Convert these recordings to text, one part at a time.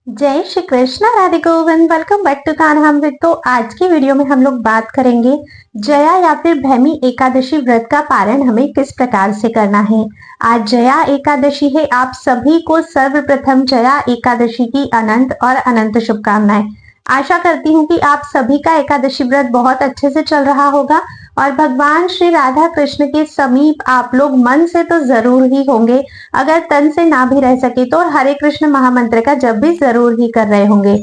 जय Shri Krishna, Radhe Govind. Welcome back to Kanhamrit. तो आज की वीडियो में हम लोग बात करेंगे जया या फिर भैमी एकादशी व्रत का पारण हमें किस प्रकार से करना है। आज जया एकादशी है। आप सभी को सर्वप्रथम जया एकादशी की अनंत और अनंत शुभकामनाएं। आशा करती हूँ कि आप सभी का एकादशी व्रत बहुत अच्छे से चल रहा होगा और भगवान श्री राधा कृष्ण के समीप आप लोग मन से तो जरूर ही होंगे, अगर तन से ना भी रह सके तो, और हरे कृष्ण महामंत्र का जब भी जरूर ही कर रहे होंगे।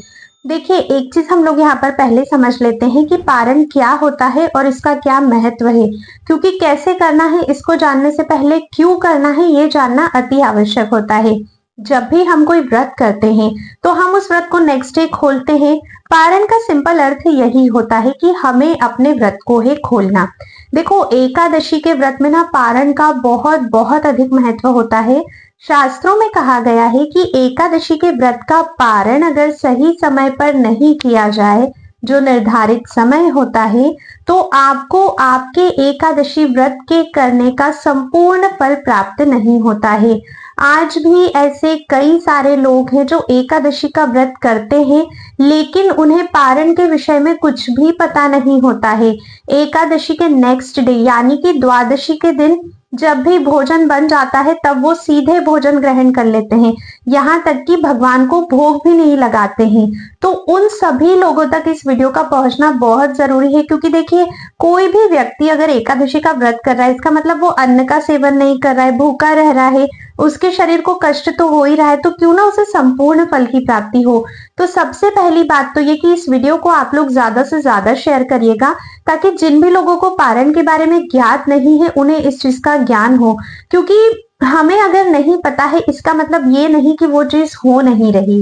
देखिए, एक चीज हम लोग यहाँ पर पहले समझ लेते हैं कि पारण क्या होता है और इसका क्या महत्व है, क्योंकि कैसे करना है इसको जानने से पहले क्यों करना है ये जानना अति आवश्यक होता है। जब भी हम कोई व्रत करते हैं तो हम उस व्रत को नेक्स्ट डे खोलते हैं। पारण का सिंपल अर्थ यही होता है कि हमें अपने व्रत को है खोलना। देखो, एकादशी के व्रत में ना पारण का बहुत बहुत अधिक महत्व होता है। शास्त्रों में कहा गया है कि एकादशी के व्रत का पारण अगर सही समय पर नहीं किया जाए, जो निर्धारित समय होता है, तो आपको आपके एकादशी व्रत के करने का संपूर्ण फल प्राप्त नहीं होता है। आज भी ऐसे कई सारे लोग हैं जो एकादशी का व्रत करते हैं, लेकिन उन्हें पारण के विषय में कुछ भी पता नहीं होता है। एकादशी के नेक्स्ट डे यानी कि द्वादशी के दिन जब भी भोजन बन जाता है तब वो सीधे भोजन ग्रहण कर लेते हैं, यहाँ तक कि भगवान को भोग भी नहीं लगाते हैं। तो उन सभी लोगों तक इस वीडियो का पहुंचना बहुत जरूरी है, क्योंकि देखिए, कोई भी व्यक्ति अगर एकादशी का व्रत कर रहा है इसका मतलब वो अन्न का सेवन नहीं कर रहा है, भूखा रह रहा है, उसके शरीर को कष्ट तो हो ही रहा है, तो क्यों ना उसे संपूर्ण फल की प्राप्ति हो। तो सबसे पहली बात तो ये कि इस वीडियो को आप लोग ज्यादा से ज्यादा शेयर करिएगा, ताकि जिन भी लोगों को पारण के बारे में ज्ञात नहीं है उन्हें इस चीज का ज्ञान हो। क्योंकि हमें अगर नहीं पता है इसका मतलब ये नहीं कि वो चीज हो नहीं रही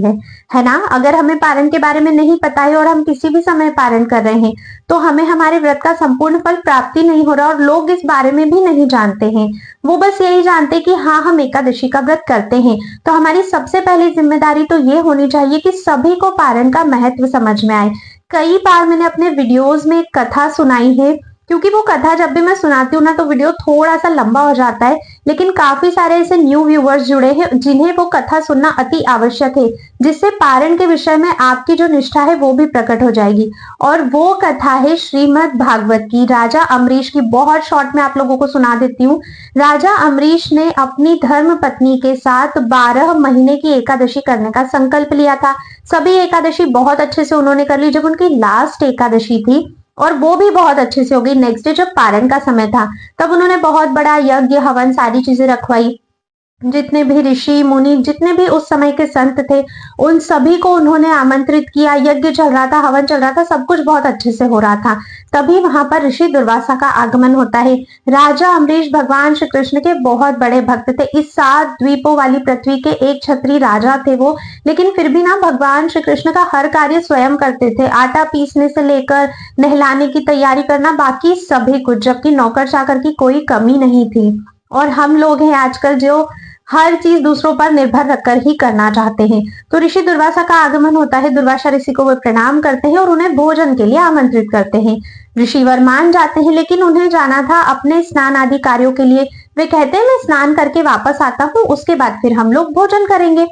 है ना। अगर हमें पारण के बारे में नहीं पता है और हम किसी भी समय पारण कर रहे हैं तो हमें हमारे व्रत का संपूर्ण फल प्राप्ति नहीं हो रहा, और लोग इस बारे में भी नहीं जानते हैं। वो बस यही जानते कि हाँ, हम एकादशी का व्रत करते हैं। तो हमारी सबसे पहली जिम्मेदारी तो ये होनी चाहिए कि सभी को पारण का महत्व समझ में आए। कई बार मैंने अपने वीडियोस में एक कथा सुनाई है, क्योंकि वो कथा जब भी मैं सुनाती हूँ ना तो वीडियो थोड़ा सा लंबा हो जाता है, लेकिन काफी सारे ऐसे न्यू व्यूवर्स जुड़े हैं जिन्हें वो कथा सुनना अति आवश्यक है, जिससे पारण के विषय में आपकी जो निष्ठा है वो भी प्रकट हो जाएगी। और वो कथा है श्रीमद् भागवत की, राजा अम्बरीश की। बहुत शॉर्ट में आप लोगों को सुना देती हूँ। राजा अम्बरीश ने अपनी धर्म पत्नी के साथ 12 महीने की एकादशी करने का संकल्प लिया था। सभी एकादशी बहुत अच्छे से उन्होंने कर ली। जब उनकी लास्ट एकादशी थी और वो भी बहुत अच्छे से हो गई, नेक्स्ट डे जब पारण का समय था तब उन्होंने बहुत बड़ा यज्ञ हवन सारी चीजें रखवाई। जितने भी ऋषि मुनि, जितने भी उस समय के संत थे, उन सभी को उन्होंने आमंत्रित किया। यज्ञ चल रहा था, हवन चल रहा था, सब कुछ बहुत अच्छे से हो रहा था। तभी वहां पर ऋषि दुर्वासा का आगमन होता है। राजा अम्बरीश भगवान श्री कृष्ण के बहुत बड़े भक्त थे। इस 7 द्वीपों वाली पृथ्वी के एक छत्री राजा थे वो, लेकिन फिर भी ना भगवान श्री कृष्ण का हर कार्य स्वयं करते थे। आटा पीसने से लेकर नहलाने की तैयारी करना, बाकी सभी कुछ, जबकि नौकर चाकर की कोई कमी नहीं थी। और हम लोग हैं आजकल जो हर चीज दूसरों पर निर्भर रखकर ही करना चाहते हैं। तो ऋषि दुर्वासा का आगमन होता है। दुर्वासा ऋषि को वे प्रणाम करते हैं और उन्हें भोजन के लिए आमंत्रित करते हैं। ऋषिवर मान जाते हैं, लेकिन उन्हें जाना था अपने स्नान आदि कार्यों के लिए। वे कहते हैं मैं स्नान करके वापस आता हूँ, उसके बाद फिर हम लोग भोजन करेंगे।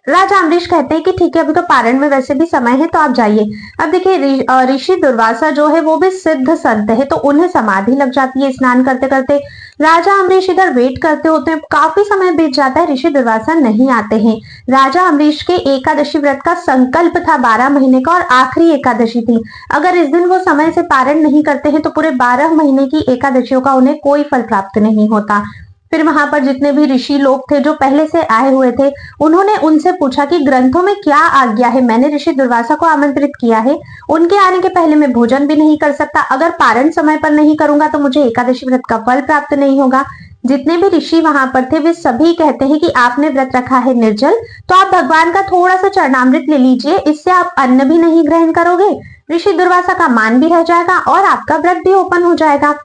राजा अम्बरीश कहते हैं कि ठीक है, अभी तो पारण में वैसे भी समय है, तो आप जाइए। अब देखिए, ऋषि दुर्वासा जो है वो भी सिद्ध संत है, तो उन्हें समाधि लग जाती है स्नान करते करते। राजा अम्बरीश इधर वेट करते होते हैं, काफी समय बीत जाता है, ऋषि दुर्वासा नहीं आते हैं। राजा अम्बरीश के एकादशी व्रत का संकल्प था 12 महीने का, और आखिरी एकादशी थी। अगर इस दिन वो समय से पारण नहीं करते हैं तो पूरे 12 महीने की एकादशियों का उन्हें कोई फल प्राप्त नहीं होता। फिर वहां पर जितने भी ऋषि लोग थे जो पहले से आए हुए थे, उन्होंने उनसे पूछा कि ग्रंथों में क्या आज्ञा है। मैंने ऋषि दुर्वासा को आमंत्रित किया है, उनके आने के पहले मैं भोजन भी नहीं कर सकता। अगर पारण समय पर नहीं करूंगा तो मुझे एकादशी व्रत का फल प्राप्त नहीं होगा। जितने भी ऋषि वहां पर थे वे सभी कहते हैं कि आपने व्रत रखा है निर्जल, तो आप भगवान का थोड़ा सा चरणामृत ले लीजिए, इससे आप अन्न भी नहीं ग्रहण करोगे, ऋषि दुर्वासा का मान भी रह जाएगा और आपका व्रत भी ओपन हो जाएगा।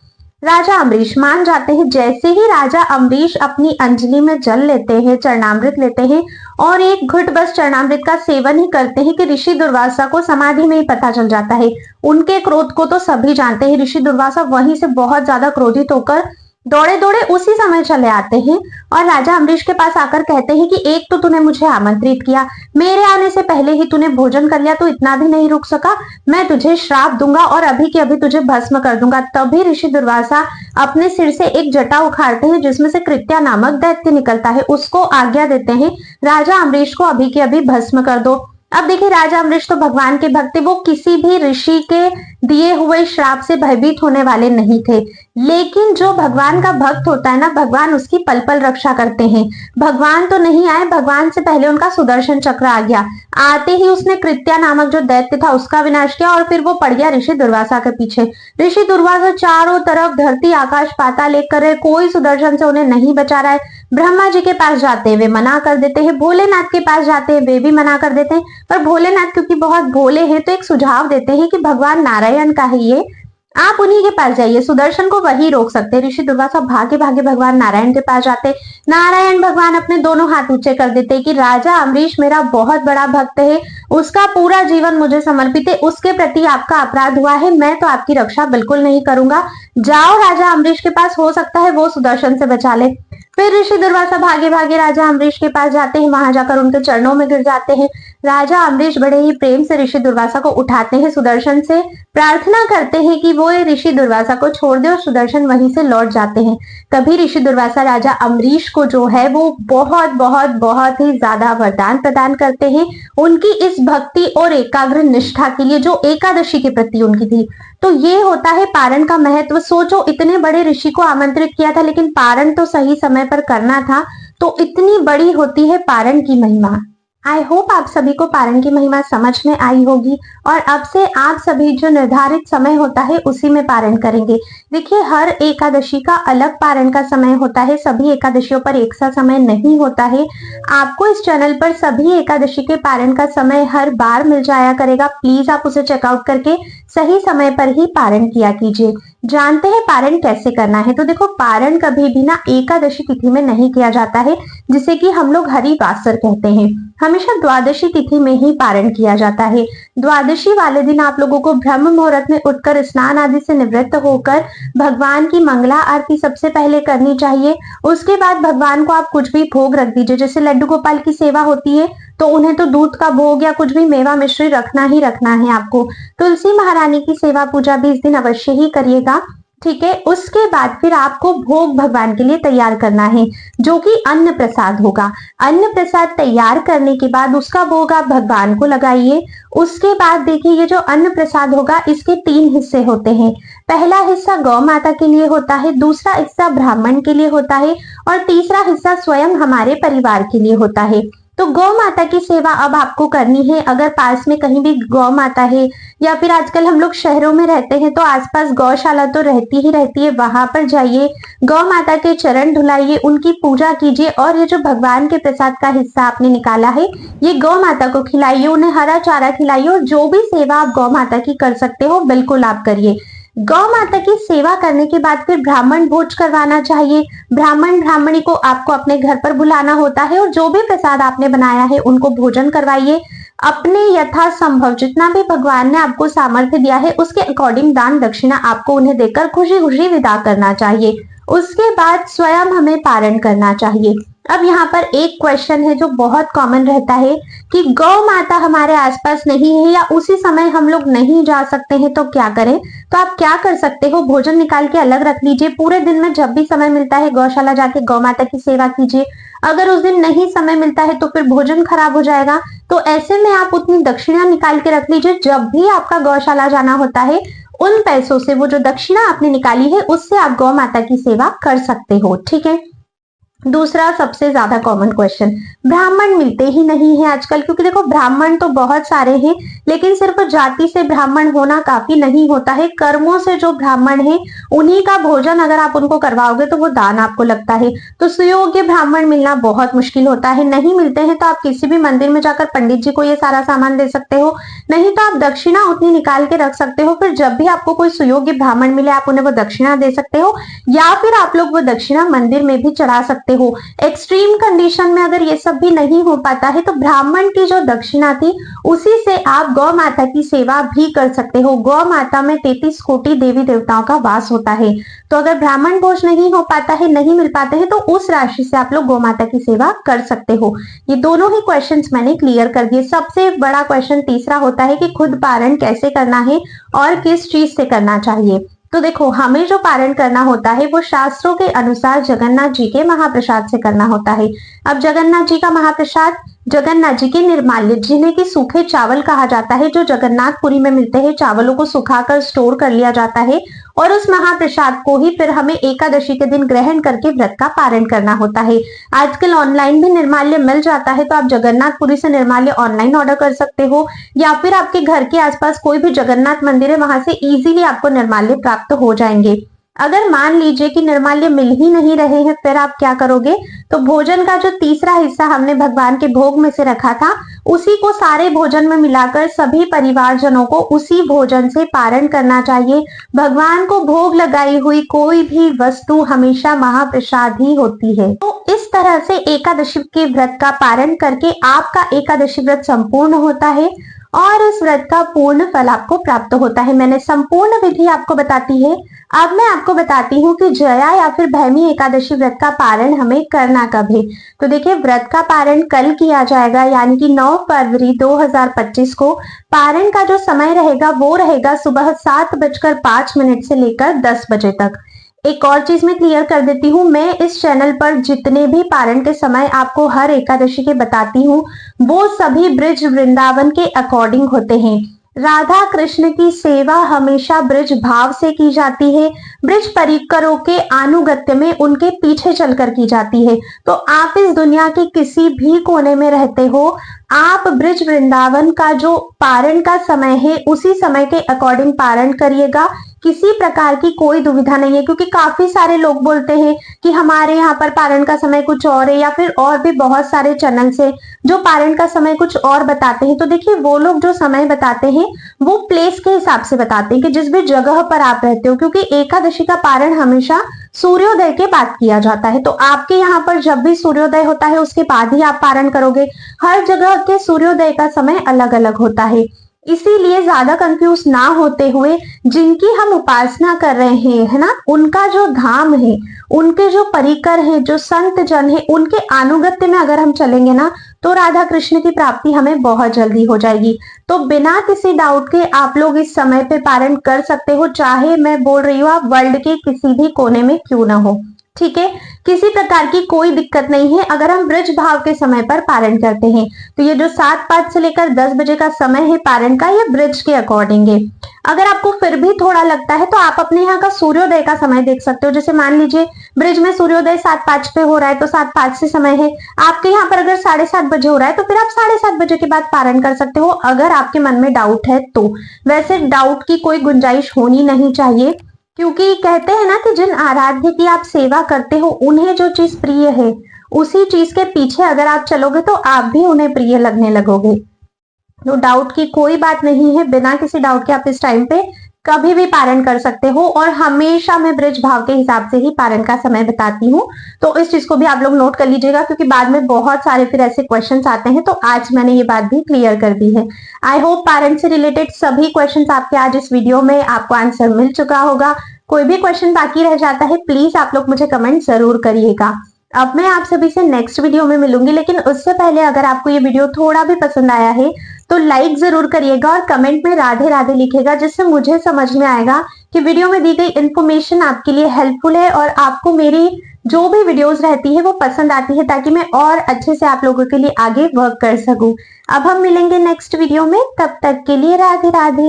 राजा अम्बरीश मान जाते हैं। जैसे ही राजा अम्बरीश अपनी अंजलि में जल लेते हैं, चरणामृत लेते हैं, और एक घुट बस चरणामृत का सेवन ही करते हैं कि ऋषि दुर्वासा को समाधि में ही पता चल जाता है। उनके क्रोध को तो सभी जानते हैं। ऋषि दुर्वासा वहीं से बहुत ज्यादा क्रोधित होकर दौड़े दौड़े उसी समय चले आते हैं और राजा अम्बरीश के पास आकर कहते हैं कि एक तो तूने मुझे आमंत्रित किया, मेरे आने से पहले ही तूने भोजन कर लिया, तो इतना भी नहीं रुक सका, मैं तुझे श्राप दूंगा और अभी के अभी तुझे भस्म कर दूंगा। तभी ऋषि दुर्वासा अपने सिर से एक जटा उखाड़ते हैं जिसमें से कृत्या नामक दैत्य निकलता है, उसको आज्ञा देते हैं राजा अम्बरीश को अभी के अभी भस्म कर दो। अब देखिए राजा अम्बरीश तो भगवान के भक्त थे, वो किसी भी ऋषि के दिए हुए श्राप से भयभीत होने वाले नहीं थे, लेकिन जो भगवान का भक्त होता है ना, भगवान उसकी पल पल रक्षा करते हैं। भगवान तो नहीं आए, भगवान से पहले उनका सुदर्शन चक्र आ गया, आते ही उसने कृत्या नामक जो दैत्य था उसका विनाश किया और फिर वो पड़ गया ऋषि दुर्वासा के पीछे। ऋषि दुर्वासा चारों तरफ धरती आकाश पाताल लेकर कर रहे, कोई सुदर्शन से उन्हें नहीं बचा रहा है। ब्रह्मा जी के पास जाते हैं वे मना कर देते हैं, भोलेनाथ के पास जाते हैं वे भी मना कर देते हैं, पर भोलेनाथ क्योंकि बहुत भोले हैं तो एक सुझाव देते हैं कि भगवान नारायण का है ये, आप उन्हीं के पास जाइए, सुदर्शन को वही रोक सकते हैं। ऋषि दुर्वासा भागे भागे भगवान नारायण के पास जाते, नारायण भगवान अपने दोनों हाथ ऊंचे कर देते कि राजा अम्बरीश मेरा बहुत बड़ा भक्त है, उसका पूरा जीवन मुझे समर्पित है, उसके प्रति आपका अपराध हुआ है, मैं तो आपकी रक्षा बिल्कुल नहीं करूंगा, जाओ राजा अम्बरीश के पास, हो सकता है वो सुदर्शन से बचा ले। फिर ऋषि दुर्वासा भागे भागे राजा अम्बरीश के पास जाते हैं, वहां जाकर उनके चरणों में गिर जाते हैं। राजा अम्बरीश बड़े ही प्रेम से ऋषि दुर्वासा को उठाते हैं, सुदर्शन से प्रार्थना करते हैं कि वो ऋषि दुर्वासा को छोड़ दे और सुदर्शन वहीं से लौट जाते हैं। तभी ऋषि दुर्वासा राजा अम्बरीश को जो है वो बहुत बहुत बहुत ही ज्यादा वरदान प्रदान करते हैं उनकी इस भक्ति और एकाग्र निष्ठा के लिए जो एकादशी के प्रति उनकी थी। तो ये होता है पारण का महत्व। सोचो इतने बड़े ऋषि को आमंत्रित किया था लेकिन पारण तो सही समय पर करना था, तो इतनी बड़ी होती है पारण की महिमा। आई होप आप सभी को पारण की महिमा समझ में आई होगी और अब से आप सभी जो निर्धारित समय होता है उसी में पारण करेंगे। देखिए हर एकादशी का अलग पारण का समय होता है, सभी एकादशियों पर एक सा समय नहीं होता है। आपको इस चैनल पर सभी एकादशी के पारण का समय हर बार मिल जाया करेगा, प्लीज आप उसे चेकआउट करके सही समय पर ही पारण किया कीजिए। जानते हैं पारण कैसे करना है, तो देखो पारण कभी भी ना एकादशी तिथि में नहीं किया जाता है, जिसे कि हम लोग हरिवासर कहते हैं, हमेशा द्वादशी तिथि में ही पारण किया जाता है। द्वादशी वाले दिन आप लोगों को ब्रह्म मुहूर्त में उठकर स्नान आदि से निवृत्त होकर भगवान की मंगला आरती सबसे पहले करनी चाहिए। उसके बाद भगवान को आप कुछ भी भोग रख दीजिए, जैसे लड्डू गोपाल की सेवा होती है तो उन्हें तो दूध का भोग या कुछ भी मेवा मिश्री रखना ही रखना है आपको। तुलसी महारानी की सेवा पूजा भी इस दिन अवश्य ही करिएगा, ठीक है। उसके बाद फिर आपको भोग भगवान के लिए तैयार करना है जो कि अन्न प्रसाद होगा। अन्न प्रसाद तैयार करने के बाद उसका भोग आप भगवान को लगाइए। उसके बाद देखिए ये जो अन्न प्रसाद होगा इसके 3 हिस्से होते हैं। पहला हिस्सा गौ माता के लिए होता है, दूसरा हिस्सा ब्राह्मण के लिए होता है और तीसरा हिस्सा स्वयं हमारे परिवार के लिए होता है। तो गौ माता की सेवा अब आपको करनी है। अगर पास में कहीं भी गौ माता है या फिर आजकल हम लोग शहरों में रहते हैं तो आसपास गौशाला तो रहती ही रहती है, वहां पर जाइए, गौ माता के चरण धुलाइए, उनकी पूजा कीजिए और ये जो भगवान के प्रसाद का हिस्सा आपने निकाला है ये गौ माता को खिलाइए, उन्हें हरा चारा खिलाइए और जो भी सेवा आप गौ माता की कर सकते हो बिल्कुल आप करिए। गौ माता की सेवा करने के बाद फिर ब्राह्मण भोज करवाना चाहिए। ब्राह्मण ब्राह्मणी को आपको अपने घर पर बुलाना होता है और जो भी प्रसाद आपने बनाया है उनको भोजन करवाइए। अपने यथासंभव जितना भी भगवान ने आपको सामर्थ्य दिया है उसके अकॉर्डिंग दान दक्षिणा आपको उन्हें देकर खुशी खुशी विदा करना चाहिए। उसके बाद स्वयं हमें पारण करना चाहिए। अब यहाँ पर एक क्वेश्चन है जो बहुत कॉमन रहता है कि गौ माता हमारे आसपास नहीं है या उसी समय हम लोग नहीं जा सकते हैं तो क्या करें। तो आप क्या कर सकते हो, भोजन निकाल के अलग रख लीजिए, पूरे दिन में जब भी समय मिलता है गौशाला जाके गौ माता की सेवा कीजिए। अगर उस दिन नहीं समय मिलता है तो फिर भोजन खराब हो जाएगा, तो ऐसे में आप उतनी दक्षिणा निकाल के रख लीजिए, जब भी आपका गौशाला जाना होता है उन पैसों से, वो जो दक्षिणा आपने निकाली है उससे आप गौ माता की सेवा कर सकते हो, ठीक है। दूसरा सबसे ज्यादा कॉमन क्वेश्चन, ब्राह्मण मिलते ही नहीं है आजकल, क्योंकि देखो ब्राह्मण तो बहुत सारे हैं लेकिन सिर्फ जाति से ब्राह्मण होना काफी नहीं होता है। कर्मों से जो ब्राह्मण है उन्हीं का भोजन अगर आप उनको करवाओगे तो वो दान आपको लगता है। तो सुयोग्य ब्राह्मण मिलना बहुत मुश्किल होता है। नहीं मिलते हैं तो आप किसी भी मंदिर में जाकर पंडित जी को ये सारा सामान दे सकते हो, नहीं तो आप दक्षिणा उतनी निकाल के रख सकते हो। फिर जब भी आपको कोई सुयोग्य ब्राह्मण मिले आप उन्हें वो दक्षिणा दे सकते हो या फिर आप लोग वो दक्षिणा मंदिर में भी चढ़ा सकते सकते हो। एक्सट्रीम कंडीशन में अगर ये सब भी नहीं हो पाता है तो ब्राह्मण की जो दक्षिणा थी उसी से आप गौ माता की सेवा भी कर सकते हो। गौ माता में 33 कोटि देवी देवताओं का वास होता है, तो अगर ब्राह्मण भोज नहीं हो पाता है, नहीं मिल पाते हैं, तो उस राशि से आप लोग गौ माता की सेवा कर सकते हो। ये दोनों ही क्वेश्चंस मैंने क्लियर कर दिए। सबसे बड़ा क्वेश्चन तीसरा होता है कि खुद पारण कैसे करना है और किस चीज से करना चाहिए। तो देखो, हमें जो पारण करना होता है वो शास्त्रों के अनुसार जगन्नाथ जी के महाप्रसाद से करना होता है। अब जगन्नाथ जी का महाप्रसाद जगन्नाथ जी के निर्माल्य, जिन्हें कि सूखे चावल कहा जाता है, जो जगन्नाथपुरी में मिलते हैं, चावलों को सुखाकर स्टोर कर लिया जाता है और उस महाप्रसाद को ही फिर हमें एकादशी के दिन ग्रहण करके व्रत का पारण करना होता है। आजकल ऑनलाइन भी निर्माल्य मिल जाता है, तो आप जगन्नाथपुरी से निर्माल्य ऑनलाइन ऑर्डर कर सकते हो, या फिर आपके घर के आसपास कोई भी जगन्नाथ मंदिर है, वहां से इजीली आपको निर्माल्य प्राप्त हो जाएंगे। अगर मान लीजिए कि निर्माल्य मिल ही नहीं रहे हैं, फिर आप क्या करोगे, तो भोजन का जो तीसरा हिस्सा हमने भगवान के भोग में से रखा था, उसी को सारे भोजन में मिलाकर सभी परिवारजनों को उसी भोजन से पारण करना चाहिए। भगवान को भोग लगाई हुई कोई भी वस्तु हमेशा महाप्रसाद ही होती है। तो इस तरह से एकादशी के व्रत का पारण करके आपका एकादशी व्रत संपूर्ण होता है और इस व्रत का पूर्ण फल आपको प्राप्त होता है। मैंने संपूर्ण विधि आपको बताती है। अब मैं आपको बताती हूँ कि जया या फिर भैमी एकादशी व्रत का पारण हमें करना कब है। तो देखिए, व्रत का पारण कल किया जाएगा, यानी कि 9 फरवरी 2025 को। पारण का जो समय रहेगा वो रहेगा सुबह 7:05 से लेकर 10 बजे तक। एक और चीज मैं क्लियर कर देती हूँ, मैं इस चैनल पर जितने भी पारण के समय आपको हर एकादशी के बताती हूँ, वो सभी ब्रिज वृंदावन के अकॉर्डिंग होते हैं। राधा कृष्ण की सेवा हमेशा ब्रिज भाव से की जाती है, ब्रिज परिकरों के आनुगत्य में उनके पीछे चलकर की जाती है। तो आप इस दुनिया के किसी भी कोने में रहते हो, आप ब्रिज वृंदावन का जो पारण का समय है उसी समय के अकॉर्डिंग पारण करिएगा। किसी प्रकार की कोई दुविधा नहीं है, क्योंकि काफी सारे लोग बोलते हैं कि हमारे यहाँ पर पारण का समय कुछ और है, या फिर और भी बहुत सारे चैनल से जो पारण का समय कुछ और बताते हैं। तो देखिए, वो लोग जो समय बताते हैं वो प्लेस के हिसाब से बताते हैं कि जिस भी जगह पर आप रहते हो, क्योंकि एकादशी का पारण हमेशा सूर्योदय के बाद किया जाता है। तो आपके यहाँ पर जब भी सूर्योदय होता है उसके बाद ही आप पारण करोगे। हर जगह के सूर्योदय का समय अलग अलग होता है, इसीलिए ज्यादा कंफ्यूज ना होते हुए जिनकी हम उपासना कर रहे हैं, है ना, उनका जो धाम है, उनके जो परिकर है, जो संत जन है, उनके अनुगत्य में अगर हम चलेंगे ना, तो राधा कृष्ण की प्राप्ति हमें बहुत जल्दी हो जाएगी। तो बिना किसी डाउट के आप लोग इस समय पे पारण कर सकते हो, चाहे मैं बोल रही हूँ आप वर्ल्ड के किसी भी कोने में क्यों ना हो। ठीक है, किसी प्रकार की कोई दिक्कत नहीं है अगर हम ब्रज भाव के समय पर पारण करते हैं। तो ये जो 7:05 से लेकर 10 बजे का समय है पारण का, ये ब्रज के अकॉर्डिंग है। अगर आपको फिर भी थोड़ा लगता है तो आप अपने यहाँ का सूर्योदय का समय देख सकते हो। जैसे मान लीजिए ब्रज में सूर्योदय 7:05 पे हो रहा है, तो 7:05 से समय है। आपके यहाँ पर अगर 7:30 बजे हो रहा है तो फिर आप 7:30 बजे के बाद पारण कर सकते हो, अगर आपके मन में डाउट है तो। वैसे डाउट की कोई गुंजाइश होनी नहीं चाहिए, क्योंकि कहते हैं ना कि जिन आराध्य की आप सेवा करते हो उन्हें जो चीज प्रिय है उसी चीज के पीछे अगर आप चलोगे तो आप भी उन्हें प्रिय लगने लगोगे। तो डाउट की कोई बात नहीं है, बिना किसी डाउट के आप इस टाइम पे कभी भी पारण कर सकते हो। और हमेशा मैं ब्रज भाव के हिसाब से ही पारण का समय बताती हूँ, तो इस चीज को भी आप लोग नोट कर लीजिएगा, क्योंकि बाद में बहुत सारे फिर ऐसे क्वेश्चंस आते हैं। तो आज मैंने ये बात भी क्लियर कर दी है। आई होप पारण से रिलेटेड सभी क्वेश्चंस आपके आज इस वीडियो में आपको आंसर मिल चुका होगा। कोई भी क्वेश्चन बाकी रह जाता है प्लीज आप लोग मुझे कमेंट जरूर करिएगा। अब मैं आप सभी से नेक्स्ट वीडियो में मिलूंगी, लेकिन उससे पहले अगर आपको ये वीडियो थोड़ा भी पसंद आया है तो लाइक जरूर करिएगा और कमेंट में राधे राधे लिखिएगा, जिससे मुझे समझ में आएगा कि वीडियो में दी गई इन्फॉर्मेशन आपके लिए हेल्पफुल है और आपको मेरी जो भी वीडियोस रहती है वो पसंद आती है, ताकि मैं और अच्छे से आप लोगों के लिए आगे वर्क कर सकूं। अब हम मिलेंगे नेक्स्ट वीडियो में, तब तक के लिए राधे राधे।